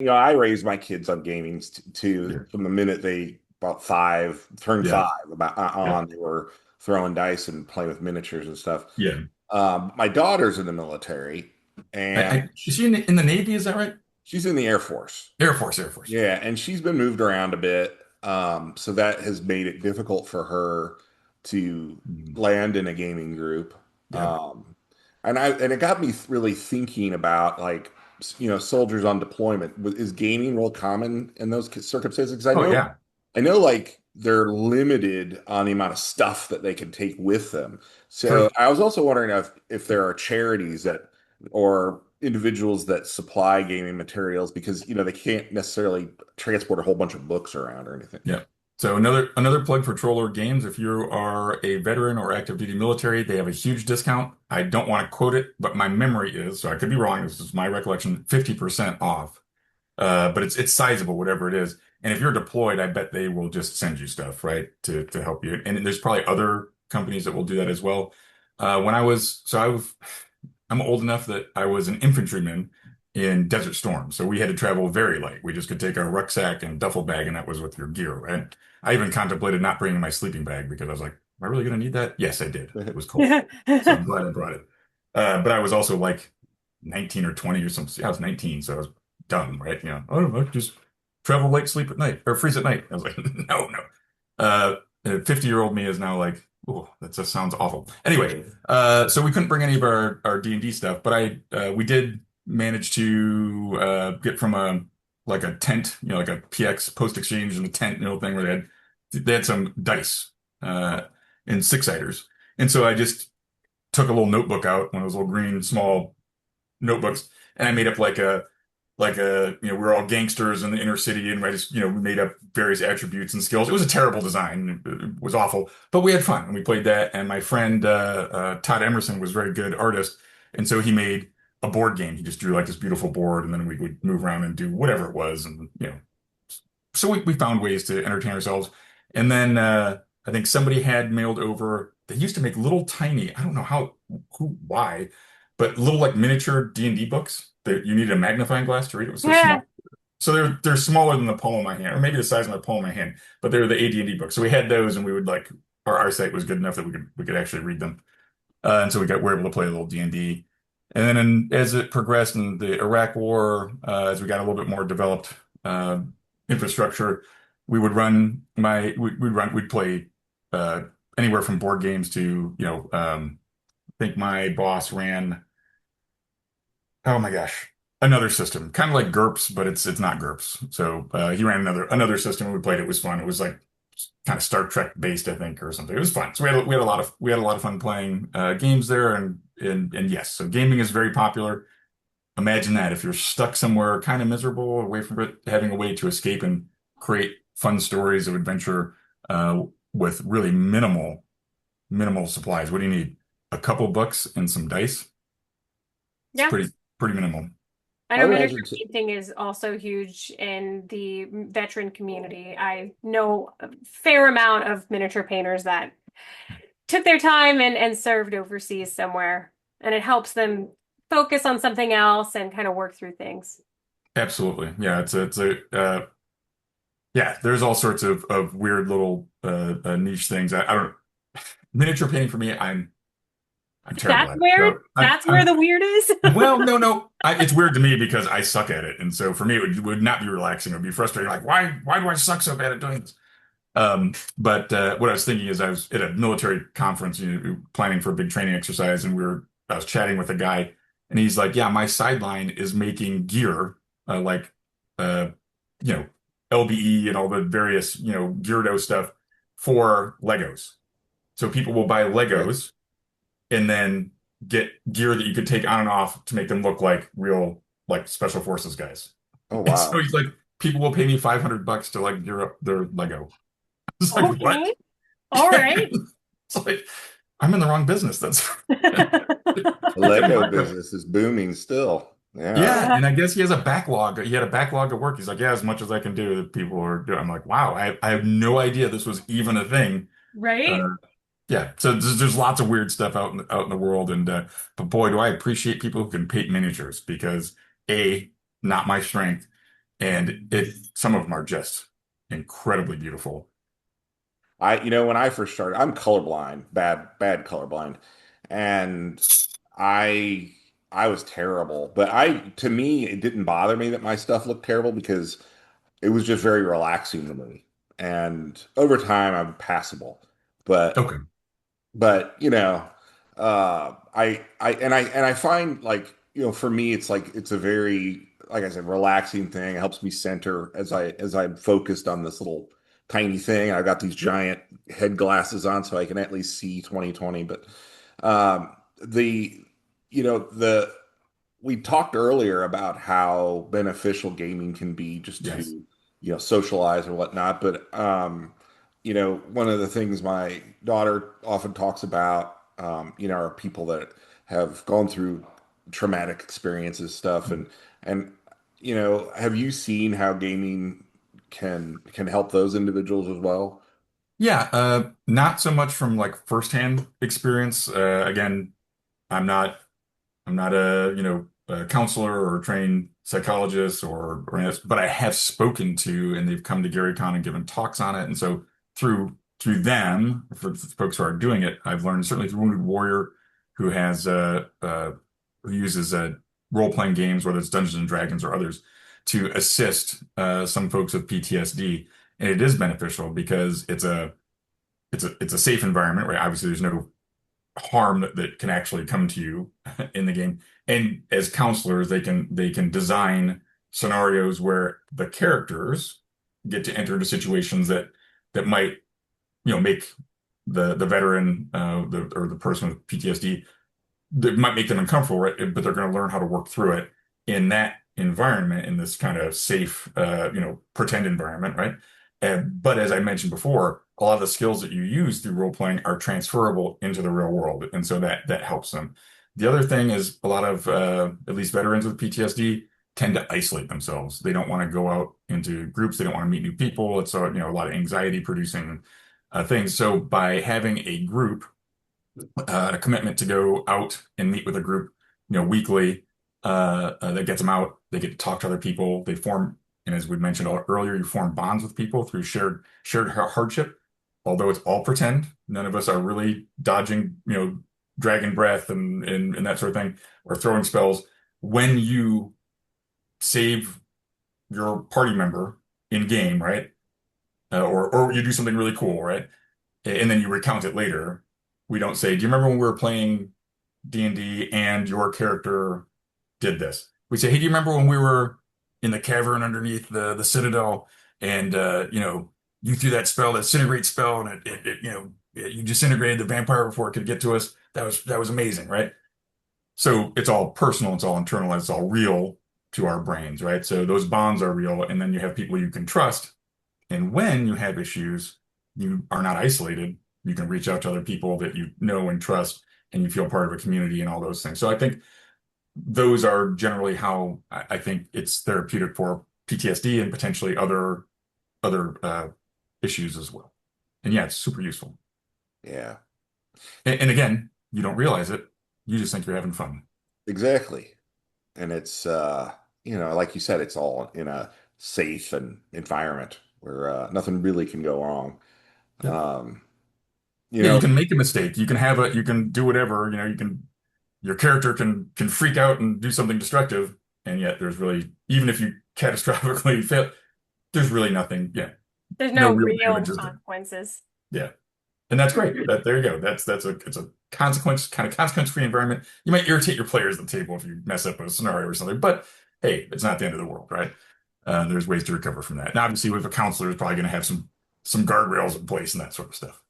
I raised my kids on gaming too. Yeah. From the minute they about five, turned Yeah. five, about Yeah. on, they were throwing dice and playing with miniatures and stuff. Yeah. My daughter's in the military, and Is she in the Navy? Is that right? she's in the Air Force. Air Force, Air Force. Yeah, and she's been moved around a bit, so that has made it difficult for her to Mhm. land in a gaming group. Yeah. Um, and it got me really thinking about like soldiers on deployment. Is gaming real common in those circumstances? Because Oh yeah. I know like they're limited on the amount of stuff that they can take with them. So True. I was also wondering if there are charities that or individuals that supply gaming materials because they can't necessarily transport a whole bunch of books around or anything. Yeah. So another plug for Troller Games. If you are a veteran or active duty military, they have a huge discount. I don't want to quote it, but my memory is, so I could be wrong. This is my recollection, 50% off. But it's sizable, whatever it is. And if you're deployed, I bet they will just send you stuff, right, to help you. And there's probably other companies that will do that as well. When I was, so I was, I'm old enough that I was an infantryman in Desert Storm. So we had to travel very light. We just could take our rucksack and duffel bag, and that was with your gear, right? I even contemplated not bringing my sleeping bag because I was like, am I really going to need that? Yes, I did. It was cold. So I'm glad I brought it. But I was also like 19 or 20 or something. I was 19, so I was dumb, right? Oh, just travel light, sleep at night, or freeze at night. I was like, no, no. 50-year-old me is now like, oh, that just sounds awful. Anyway, so we couldn't bring any of our D&D stuff, but we did manage to get from a like a tent, like a PX post exchange in a tent, thing where they had some dice uh, and six-siders, and so I just took a little notebook out, one of those little green small notebooks, and I made up we were all gangsters in the inner city, and I just we made up various attributes and skills. It was a terrible design. It was awful, but we had fun and we played that. And my friend Todd Emerson was a very good artist, and so he made a board game. He just drew like this beautiful board, and then we would move around and do whatever it was, and so we found ways to entertain ourselves. And then I think somebody had mailed over. They used to make little tiny, I don't know why, but little like miniature D&D books that you needed a magnifying glass to read. It was so Yeah. small. So they're smaller than the palm of my hand, or maybe the size of my palm of my hand, but they were the AD&D books. So we had those, and we would like our eyesight was good enough that we could actually read them. And so we were able to play a little D&D. And then as it progressed in the Iraq War, as we got a little bit more developed uh, infrastructure, we'd play uh, anywhere from board games to, I think my boss ran, oh my gosh, another system, kind of like GURPS, but it's not GURPS. So he ran another system and we played. It was fun. It was like kind of Star Trek based, I think, or something. It was fun. So we had a lot of fun playing games there, and yes, so gaming is very popular. Imagine that if you're stuck somewhere kind of miserable, away from it, having a way to escape and create fun stories of adventure uh, with really minimal supplies. What do you need? A couple books and some dice. It's Yeah. pretty minimal. I I know would miniature imagine too. painting is also huge in the veteran community. I know a fair amount of miniature painters that took their time and served overseas somewhere, and it helps them focus on something else and kind of work through things. Absolutely. Yeah, yeah, there's all sorts of weird little niche things. I don't miniature painting for me, I'm terrible That's at it. where So that's where the weird is. well, no. It's weird to me because I suck at it. And so for me, it would not be relaxing. It would be frustrating. Like, why do I suck so bad at doing this? But what I was thinking is I was at a military conference, planning for a big training exercise, and I was chatting with a guy, and he's like, "Yeah, my sideline is making gear, like, uh, you know, LBE and all the various, Geardo stuff for Legos. So people will buy Right. Legos and then get gear that you could take on and off to make them look like real, like special forces guys." Oh And so wow. he's like, "People will pay me $500 to like gear up their Lego." It's like, what? Okay. All right. It's like, I'm in the wrong business. That's The it didn't Lego work though. business is booming still. Yeah. Yeah, Yeah. and I guess he has a backlog. He had a backlog of work. He's like, yeah, as much as I can do, that people are doing. I'm like, wow, I have no idea this was even a thing. Right? Uh, yeah, so there's lots of weird stuff out in the world, and but boy, do I appreciate people who can paint miniatures because A, not my strength, And some of them are just incredibly beautiful. When I first started, I'm colorblind, bad colorblind, and I I was terrible. But to me, it didn't bother me that my stuff looked terrible because it was just very relaxing to me. And over time, I'm passable. But Okay. I find like, for me, it's like it's a very, like I said, relaxing thing. It helps me center as I'm focused on this little tiny thing. I've got these giant head glasses on so I can at least see 2020. But the the we talked earlier about how beneficial gaming can be just to, Yes. socialize or whatnot. But one of the things my daughter often talks about, are people that have gone through traumatic experiences, stuff, and have you seen how gaming can help those individuals as well? Yeah, not so much from like firsthand experience. Again, I'm not I'm not a counselor or a trained psychologist but I have spoken to and they've come to GaryCon and given talks on it. And so through them, for the folks who are doing it, I've learned certainly through Wounded Warrior, who has who uses role-playing games, whether it's Dungeons and Dragons or others, to assist some folks with PTSD. And it is beneficial because it's a safe environment, right? Obviously, there's no harm that can actually come to you in the game. And as counselors, they can design scenarios where the characters get to enter into situations that might, make the veteran or the person with PTSD, that might make them uncomfortable, right? But they're going to learn how to work through it in that environment, in this kind of safe, pretend environment, right? But as I mentioned before, a lot of the skills that you use through role playing are transferable into the real world, and so that helps them. The other thing is a lot of at least veterans with PTSD tend to isolate themselves. They don't want to go out into groups. They don't want to meet new people. It's a lot of anxiety producing things. So by having a group, a commitment to go out and meet with a group, weekly, that gets them out. They get to talk to other people. They form, and as we mentioned earlier, you form bonds with people through shared hardship. Although it's all pretend, none of us are really dodging, dragon breath and that sort of thing, or throwing spells. When you save your party member in game, right? Or you do something really cool, right? And then you recount it later. We don't say, "Do you remember when we were playing D&D and your character did this?" We say, "Hey, do you remember when we were in the cavern underneath the citadel and you threw that spell, that disintegrate spell, and you disintegrated the vampire before it could get to us. That was amazing, right?" So it's all personal, it's all internalized, it's all real to our brains, right? So those bonds are real, and then you have people you can trust. And when you have issues, you are not isolated. You can reach out to other people that you know and trust, and you feel part of a community and all those things. So I think those are generally how I think it's therapeutic for PTSD and potentially other issues as well. And yeah, it's super useful. Yeah, And again, you don't realize it. You just think you're having fun. exactly. And it's like you said, it's all in a safe and environment where nothing really can go wrong. Yep. Um, you Yeah, you know, can make a mistake. You can do whatever, your character can freak out and do something destructive, and yet there's really, even if you catastrophically fail, there's really nothing, yeah, There's no no real real damage is done. consequences. Yeah. And that's great. There you go. It's a consequence-free environment. You might irritate your players at the table if you mess up a scenario or something, but hey, it's not the end of the world, right? There's ways to recover from that. And obviously, with a counselor, is probably going to have some guardrails in place and that sort of stuff.